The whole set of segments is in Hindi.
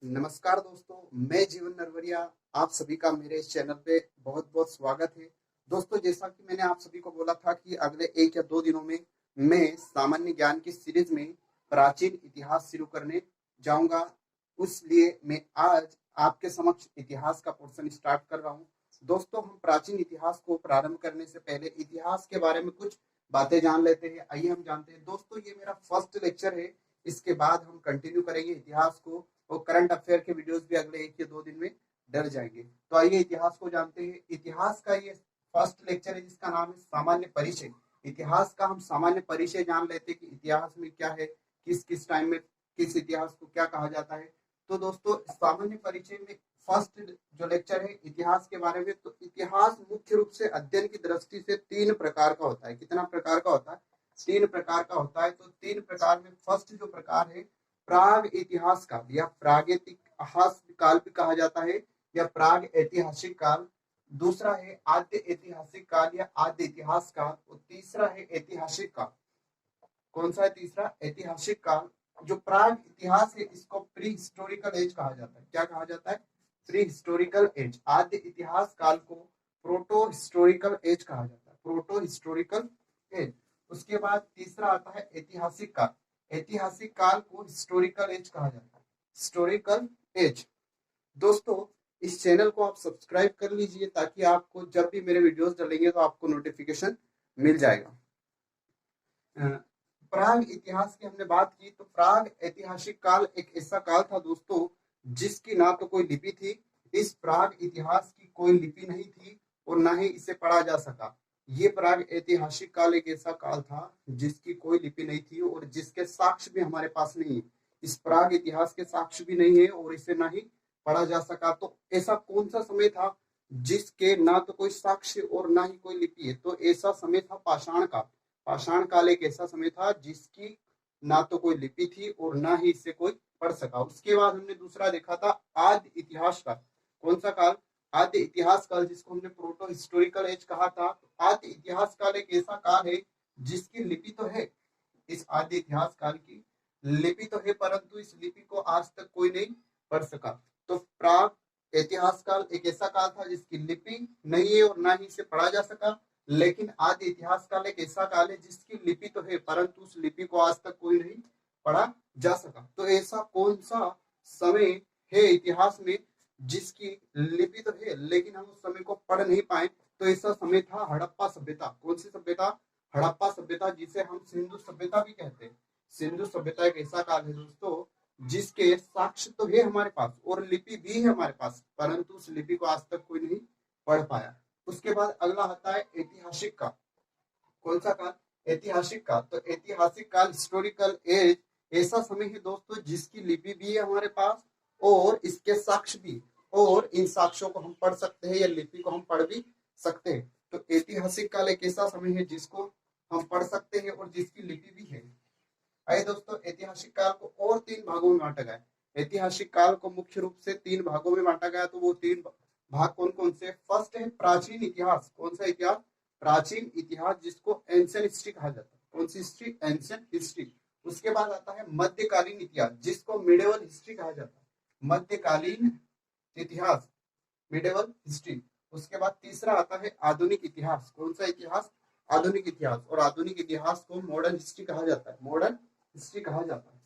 नमस्कार दोस्तों, मैं जीवन नरवरिया। आप सभी का मेरे इस चैनल पे बहुत बहुत स्वागत है। दोस्तों, जैसा कि मैंने आप सभी को बोला था कि अगले 1 या 2 दिनों में मैं सामान्य ज्ञान की सीरीज में प्राचीन इतिहास शुरू करने जाऊंगा। उसलिए मैं आज आपके समक्ष इतिहास का पोर्शन स्टार्ट कर रहा हूँ। दोस्तों, हम प्राचीन इतिहास को प्रारंभ करने से पहले इतिहास के बारे में कुछ बातें जान लेते हैं। आइए हम जानते हैं। दोस्तों, ये मेरा फर्स्ट लेक्चर है। इसके बाद हम कंटिन्यू करेंगे इतिहास को, और करंट अफेयर के वीडियोस भी अगले 1 या 2 दिन में डल जाएंगे। तो आइए इतिहास को जानते हैं। इतिहास का ये फर्स्ट लेक्चर है जिसका नाम है सामान्य परिचय। इतिहास का हम सामान्य परिचय जान लेते हैं कि इतिहास में क्या है, किस किस टाइम में किस इतिहास को क्या कहा जाता है। तो दोस्तों, सामान्य परिचय में फर्स्ट जो लेक्चर है इतिहास के बारे में, तो इतिहास मुख्य रूप से अध्ययन की दृष्टि से 3 प्रकार का होता है। कितना प्रकार का होता है? 3 प्रकार का होता है। तो 3 प्रकार में फर्स्ट जो प्रकार है प्राग इतिहास काल या प्रागैतिहास काल भी कहा जाता है, या प्राग ऐतिहासिक काल। दूसरा है आद्य ऐतिहासिक काल या आद्य इतिहास काल, और तीसरा है ऐतिहासिक काल। कौन सा है तीसरा? ऐतिहासिक काल। जो प्राग इतिहास है इसको प्री हिस्टोरिकल एज कहा जाता है। क्या कहा जाता है? Prehistorical age. आद्य इतिहास काल को प्रोटो हिस्टोरिकल एज कहा जाता है। Protohistorical age. उसके बाद तीसरा आता है ऐतिहासिक काल। ऐतिहासिक काल को हिस्टोरिकल एज कहा जाता है। Historical age. दोस्तों, इस चैनल को आप सब्सक्राइब कर लीजिए ताकि आपको जब भी मेरे वीडियोस डलेंगे तो आपको नोटिफिकेशन मिल जाएगा। प्राग इतिहास की हमने बात की, तो प्राग ऐतिहासिक काल एक ऐसा काल था दोस्तों जिसकी ना तो कोई लिपि थी। इस प्राग इतिहास की कोई लिपि नहीं थी और ना ही इसे पढ़ा जा सका। ये प्राग ऐतिहासिक काल एक ऐसा काल था जिसकी कोई लिपि नहीं थी और जिसके साक्ष्य भी हमारे पास नहीं है। इस प्राग इतिहास के साक्ष्य भी नहीं है और इसे ना ही पढ़ा जा सका। तो ऐसा कौन सा समय था जिसके ना तो कोई साक्ष्य और ना ही कोई लिपि है? तो ऐसा समय था पाषाण काल। पाषाण काल एक ऐसा समय था जिसकी ना तो कोई लिपि थी और ना ही इसे कोई पढ़ सका। उसके बाद हमने दूसरा देखा था आद्य इतिहास काल। कौन सा काल? आद्य इतिहास काल, जिसको हमने प्रोटो हिस्टोरिकल एज कहा था। आद्य इतिहास काल एक ऐसा काल है जिसकी लिपि तो है। इस आद्य इतिहास काल की लिपि तो है, परंतु इस लिपि को आज तक कोई नहीं पढ़ सका। तो प्राग इतिहास काल एक ऐसा काल था जिसकी लिपि नहीं है और ना ही इसे पढ़ा जा सका। लेकिन आद्य इतिहास काल एक ऐसा काल है जिसकी लिपि तो है, परंतु उस लिपि को आज तक कोई नहीं पढ़ा जा सका। तो ऐसा कौन सा समय है इतिहास में जिसकी लिपि तो है लेकिन हम उस समय को पढ़ नहीं पाए? तो ऐसा समय था हड़प्पा सभ्यता। कौन सी सभ्यता? हड़प्पा सभ्यता, जिसे हम सिंधु सभ्यता भी कहते हैं। सिंधु सभ्यता एक ऐसा काल है दोस्तों जिसके साक्ष्य तो है हमारे पास और लिपि भी है हमारे पास, परंतु उस लिपि को आज तक कोई नहीं पढ़ पाया। उसके बाद अगला आता है ऐतिहासिक काल। कौन सा काल? ऐतिहासिक काल। तो ऐतिहासिक काल, हिस्टोरिकल एज, ऐसा समय है दोस्तों जिसकी लिपि भी है हमारे पास और इसके साक्ष्य भी, और इन साक्ष्यों को हम पढ़ सकते हैं या लिपि को हम पढ़ भी सकते हैं। तो ऐतिहासिक काल एक ऐसा समय है जिसको हम पढ़ सकते हैं और जिसकी लिपि भी है। आइए दोस्तों, ऐतिहासिक काल को और 3 भागों में बांटा गया है। ऐतिहासिक काल को मुख्य रूप से 3 भागों में बांटा गया। तो वो 3 भाग कौन कौन से? फर्स्ट है प्राचीन इतिहास। कौन सा इतिहास? प्राचीन इतिहास, जिसको एंशिएंट हिस्ट्री कहा जाता है। कौन सी हिस्ट्री? Ancient history. उसके बाद आता है मध्यकालीन इतिहास, जिसको मिडिवल हिस्ट्री कहा जाता है। मध्यकालीन इतिहास, मिडिवल हिस्ट्री। उसके बाद तीसरा आता है आधुनिक इतिहास। कौन सा इतिहास? आधुनिक इतिहास। और आधुनिक इतिहास को मॉडर्न हिस्ट्री कहा जाता है। मॉडर्न हिस्ट्री कहा जाता है।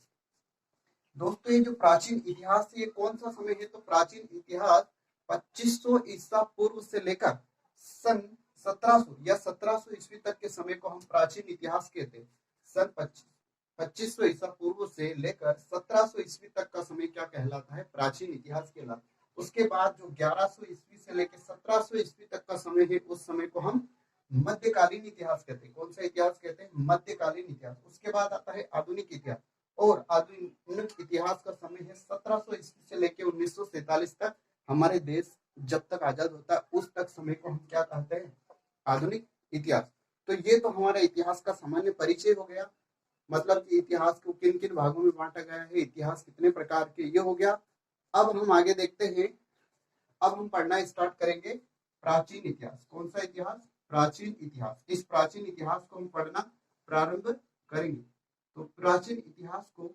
दोस्तों, ये जो प्राचीन इतिहास है ये कौन सा समय है? तो प्राचीन इतिहास 2500 ईसा पूर्व से लेकर सन 1700 या 1700 ईस्वी तक के समय को हम प्राचीन इतिहास कहते हैं। सन 2500 ईसा पूर्व से लेकर 1700 ईस्वी तक का समय क्या कहलाता है? प्राचीन इतिहास कहलाता है। उसके बाद जो 1100 ईस्वी से लेकर 1700 ईस्वी तक का समय है उस समय को हम मध्यकालीन इतिहास कहते हैं। कौन सा इतिहास कहते हैं? मध्यकालीन इतिहास। उसके बाद आता है आधुनिक इतिहास, और आधुनिक इतिहास का समय है 1700 ईस्वी से लेकर 1947 तक। हमारे देश जब तक आजाद होता है उस तक समय को हम क्या कहते हैं? आधुनिक इतिहास। तो ये तो हमारा इतिहास का सामान्य परिचय हो गया, मतलब कि इतिहास को किन किन भागों में बांटा गया है, इतिहास कितने प्रकार के, ये हो गया। अब हम आगे देखते हैं। अब हम पढ़ना स्टार्ट करेंगे प्राचीन इतिहास। कौन सा इतिहास? प्राचीन इतिहास। इस प्राचीन इतिहास को हम पढ़ना प्रारंभ करेंगे। तो प्राचीन इतिहास को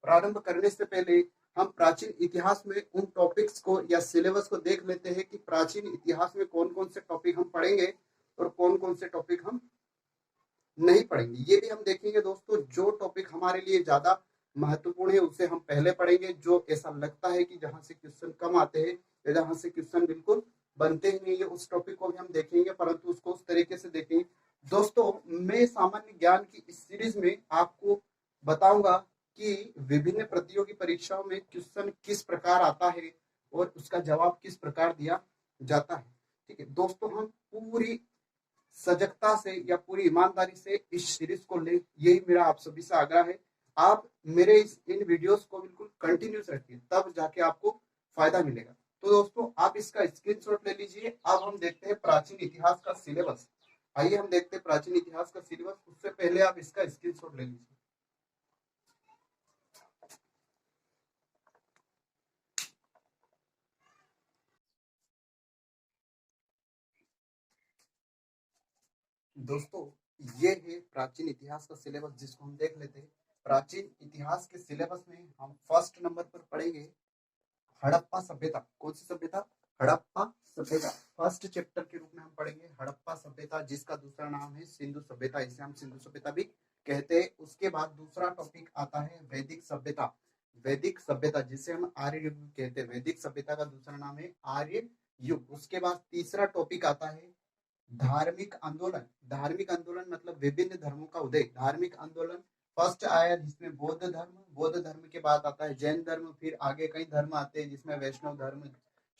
प्रारंभ करने से पहले हम प्राचीन इतिहास में उन टॉपिक्स को या सिलेबस को देख लेते हैं कि प्राचीन इतिहास में कौन कौन से टॉपिक हम पढ़ेंगे और कौन कौन से टॉपिक हम नहीं पढ़ेंगे। ये भी हम देखेंगे दोस्तों, जो टॉपिक हमारे लिए ज्यादा महत्वपूर्ण है उसे हम पहले पढ़ेंगे, जो ऐसा लगता है कि जहां से क्वेश्चन कम आते हैं या जहां से क्वेश्चन बिल्कुल बनते ही नहीं है उस टॉपिक को भी हम देखेंगे, परंतु उसको उस तरीके से देखेंगे। दोस्तों, मैं सामान्य ज्ञान की इस सीरीज में आपको बताऊंगा कि विभिन्न प्रतियोगी परीक्षाओं में क्वेश्चन किस प्रकार आता है और उसका जवाब किस प्रकार दिया जाता है। ठीक है दोस्तों, हम पूरी सजगता से या पूरी ईमानदारी से इस सीरीज को ले, यही मेरा आप सभी से आग्रह है। आप मेरे इन वीडियोस को बिल्कुल कंटिन्यूस रखिए, तब जाके आपको फायदा मिलेगा। तो दोस्तों, आप इसका स्क्रीनशॉट ले लीजिए। अब हम देखते हैं प्राचीन इतिहास का सिलेबस। आइए हम देखते हैं प्राचीन इतिहास का सिलेबस। उससे पहले आप इसका स्क्रीनशॉट ले लीजिए। दोस्तों, ये है प्राचीन इतिहास का सिलेबस जिसको हम देख लेते हैं। प्राचीन इतिहास के सिलेबस में हम फर्स्ट नंबर पर पढ़ेंगे हड़प्पा सभ्यता। कौन सी सभ्यता? हड़प्पा सभ्यता। फर्स्ट चैप्टर के रूप में हम पढ़ेंगे हड़प्पा सभ्यता, जिसका दूसरा नाम है सिंधु सभ्यता। इसे हम सिंधु सभ्यता भी कहते हैं। उसके बाद दूसरा टॉपिक आता है वैदिक सभ्यता। वैदिक सभ्यता जिसे हम आर्य युग कहते हैं। वैदिक सभ्यता का दूसरा नाम है आर्य युग। उसके बाद तीसरा टॉपिक आता है धार्मिक आंदोलन। धार्मिक आंदोलन मतलब विभिन्न धर्मों का उदय। धार्मिक आंदोलन फर्स्ट आया जिसमें बौद्ध धर्म, बौद्ध धर्म के बाद आता है जैन धर्म, फिर आगे कई धर्म आते हैं जिसमें वैष्णव धर्म,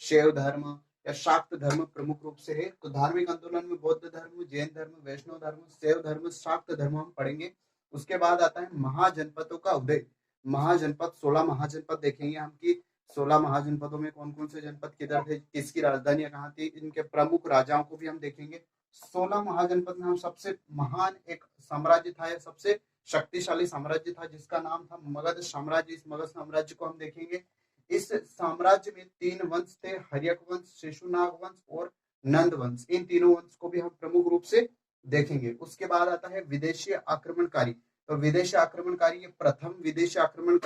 शैव धर्म या शाक्त धर्म प्रमुख रूप से है। तो धार्मिक आंदोलन में बौद्ध धर्म, जैन धर्म, वैष्णव धर्म, शैव धर्म, शाक्त धर्म हम पढ़ेंगे। उसके बाद आता है महाजनपदों का उदय। महाजनपद 16 महाजनपद देखेंगे हम कि 16 महाजनपदों में कौन कौन से जनपद किधर थे, किसकी राजधानियां कहाँ थी, इनके प्रमुख राजाओं को भी हम देखेंगे। 16 महाजनपद में हम सबसे महान एक साम्राज्य था या सबसे शक्तिशाली साम्राज्य था जिसका नाम था मगध साम्राज्य। इस मगध साम्राज्य को हम देखेंगे। इस साम्राज्य में 3 वंश थे, हर्यक वंश, शिशुनाग वंश और नंद वंश। इन तीनों वंश को भी हम प्रमुख रूप से देखेंगे। उसके बाद आता है विदेशी आक्रमणकारी। तो विदेशी आक्रमणकारी ये प्रथम विदेशी आक्रमण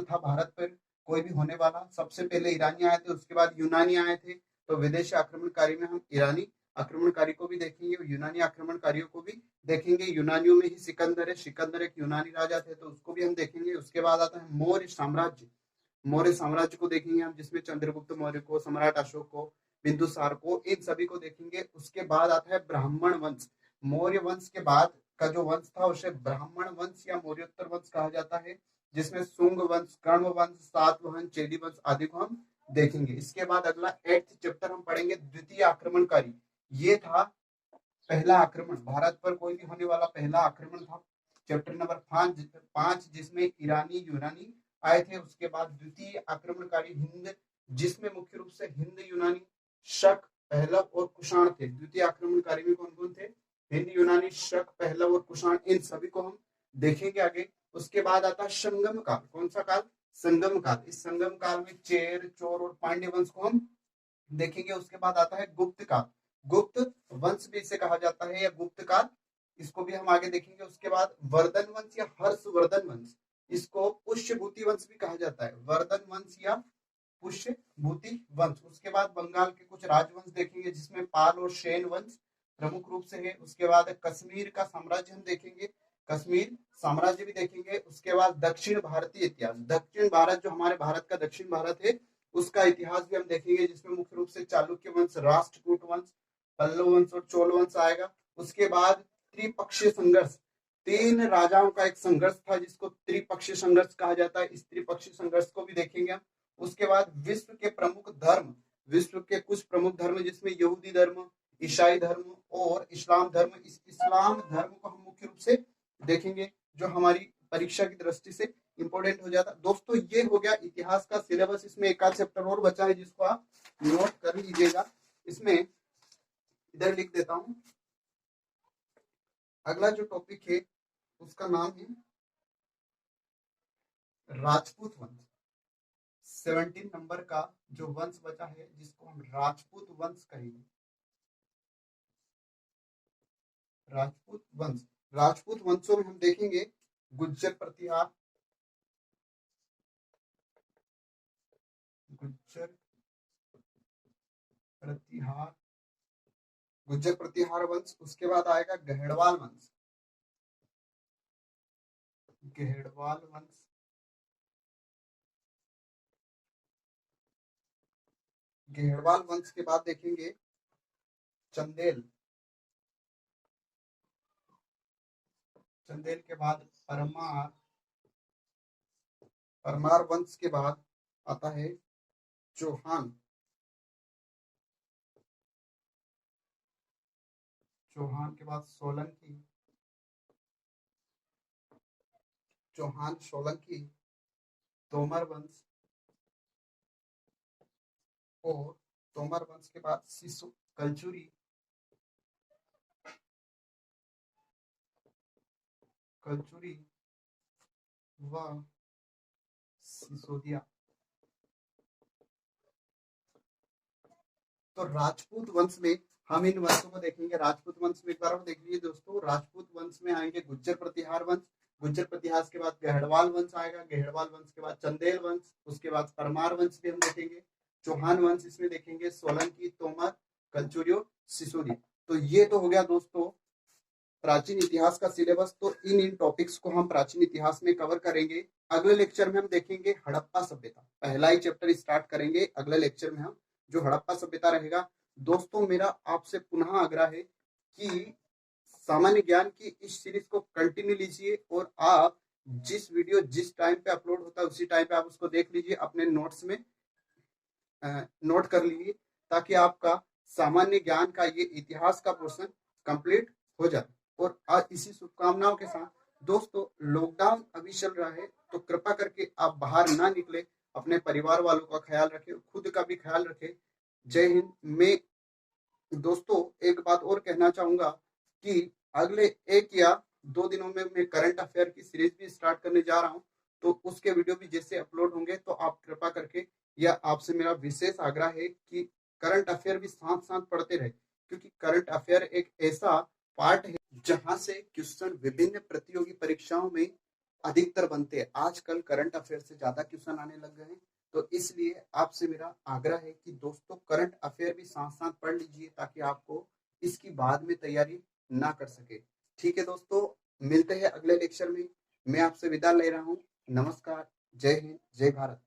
था भारत पर कोई भी होने वाला। सबसे पहले ईरानी आए थे, उसके बाद यूनानी आए थे। तो विदेशी आक्रमणकारी में हम ईरानी आक्रमणकारी को भी देखेंगे और यूनानी आक्रमणकारियों को भी देखेंगे। यूनानियों में ही सिकंदर है, सिकंदर एक यूनानी राजा थे, तो उसको भी हम देखेंगे। उसके बाद आता है मौर्य साम्राज्य। मौर्य साम्राज्य को देखेंगे हम, जिसमें चंद्रगुप्त मौर्य को, सम्राट अशोक को, बिंदुसार को, इन सभी को देखेंगे। उसके बाद आता है ब्राह्मण वंश। मौर्य वंश के बाद का जो वंश था उसे ब्राह्मण वंश या मौर्योत्तर वंश कहा जाता है, जिसमें शुंग वंश, कर्ण वंश, सातवाहन, चेदी वंश आदि को हम देखेंगे। इसके बाद अगला 8th चैप्टर हम पढ़ेंगे द्वितीय आक्रमणकारी। ये था पहला आक्रमण, भारत पर कोई भी होने वाला पहला आक्रमण था। चैप्टर नंबर 5 जिसमें ईरानी यूनानी आए थे। उसके बाद द्वितीय आक्रमणकारी हिंद, जिसमें मुख्य रूप से हिंद यूनानी, शक, पहलव और कुषाण थे। द्वितीय आक्रमणकारी में कौन कौन थे? हिंद यूनानी, शक, पहलव और कुषाण, इन सभी को हम देखेंगे आगे। उसके बाद आता है संगम काल। कौन सा काल? संगम काल। इस संगम काल में चेर, चोर और पांड्य वंश को हम देखेंगे। उसके बाद आता है गुप्त काल। गुप्त वंश भी इसे कहा जाता है या गुप्त काल, इसको भी हम आगे देखेंगे। उसके बाद वर्धन वंश या हर्षवर्धन वंश, इसको पुष्यभूति वंश भी कहा जाता है। वर्धन वंश या पुष्यभूति वंश। उसके बाद बंगाल के कुछ राजवंश देखेंगे जिसमें पाल और सेन वंश प्रमुख रूप से है। उसके बाद कश्मीर का साम्राज्य हम देखेंगे, कश्मीर साम्राज्य भी देखेंगे। उसके बाद दक्षिण भारतीय इतिहास, दक्षिण भारत जो हमारे भारत का दक्षिण भारत है उसका इतिहास भी हम देखेंगे, जिसमें मुख्य रूप से चालुक्य वंश, राष्ट्रकूट वंश, पल्लव वंश और चोल वंश आएगा। उसके बाद त्रिपक्षीय संघर्ष, 3 राजाओं का एक संघर्ष था जिसको त्रिपक्षीय संघर्ष कहा जाता है। इस त्रिपक्षीय संघर्ष को भी देखेंगे हम। उसके बाद विश्व के प्रमुख धर्म, विश्व के कुछ प्रमुख धर्म जिसमें यहूदी धर्म, ईसाई धर्म और इस्लाम धर्म। इस इस्लाम धर्म को हम मुख्य रूप से देखेंगे, जो हमारी परीक्षा की दृष्टि से इंपॉर्टेंट हो जाता। दोस्तों, ये हो गया इतिहास का सिलेबस। इसमें एक आध चैप्टर और बचा है जिसको आप नोट कर लीजिएगा। इसमें इधर लिख देता हूं। अगला जो टॉपिक है उसका नाम है राजपूत वंश। 17 नंबर का जो वंश बचा है जिसको हम राजपूत वंश कहेंगे। राजपूत वंश, राजपूत वंशों में हम देखेंगे गुज्जर प्रतिहार, प्रतिहार गुर्जर प्रतिहार वंश। उसके बाद आएगा गहड़वाल वंश। गहड़वाल वंश। गहड़वाल वंश के बाद देखेंगे चंदेल। चंदेल के बाद परमार। परमार वंश के बाद आता है चौहान। चौहान के बाद सोलंकी। चौहान सोलंकी। तोमर वंश। और तोमर वंश के बाद सिसु कलचुरी। कलचुरी व सिसोदिया। तो राजपूत वंश में हम इन वंशों को देखेंगे। राजपूत वंश में एक बार देख लीजिए दोस्तों, राजपूत वंश में आएंगे गुज्जर प्रतिहार वंश। गुज्जर प्रतिहार के बाद गहड़वाल वंश आएगा। गहड़वाल वंश के बाद चंदेल वंश। उसके बाद परमार वंश भी हम देखेंगे। चौहान वंश इसमें देखेंगे, सोलंकी, तोमर, कलचुरियो, सिसोदिया। तो ये तो हो गया दोस्तों प्राचीन इतिहास का सिलेबस। तो इन टॉपिक्स को हम प्राचीन इतिहास में कवर करेंगे। अगले लेक्चर में हम देखेंगे हड़प्पा सभ्यता। पहला ही चैप्टर स्टार्ट करेंगे अगले लेक्चर में हम, जो हड़प्पा सभ्यता रहेगा। दोस्तों मेरा आपसे पुनः आग्रह है कि सामान्य ज्ञान की इस सीरीज को कंटिन्यू लीजिए और आप जिस वीडियो जिस टाइम पे अपलोड होता है उसी टाइम पे आप उसको देख लीजिए, अपने नोट्स में नोट कर लीजिए, ताकि आपका सामान्य ज्ञान का ये इतिहास का पोर्शन कंप्लीट हो जाए। और आज इसी शुभकामनाओं के साथ दोस्तों, लॉकडाउन अभी चल रहा है तो कृपा करके आप बाहर ना निकले, अपने परिवार वालों का ख्याल रखें, खुद का भी ख्याल रखें। जय हिंद। मैं दोस्तों एक बात और कहना चाहूंगा कि अगले 1 या 2 दिनों में मैं करंट अफेयर की सीरीज भी स्टार्ट करने जा रहा हूं। तो उसके वीडियो भी जैसे अपलोड होंगे तो आप कृपा करके, या आपसे मेरा विशेष आग्रह है कि करंट अफेयर भी साथ साथ पढ़ते रहे, क्योंकि करंट अफेयर एक ऐसा पार्ट है जहां से क्वेश्चन विभिन्न प्रतियोगी परीक्षाओं में अधिकतर बनते हैं। आजकल करंट अफेयर से ज्यादा क्वेश्चन आने लग गए हैं। तो इसलिए आपसे मेरा आग्रह है कि दोस्तों करंट अफेयर भी साथ साथ पढ़ लीजिए, ताकि आपको इसकी बाद में तैयारी ना कर सके। ठीक है दोस्तों, मिलते हैं अगले लेक्चर में। मैं आपसे विदा ले रहा हूँ। नमस्कार, जय हिंद, जय भारत।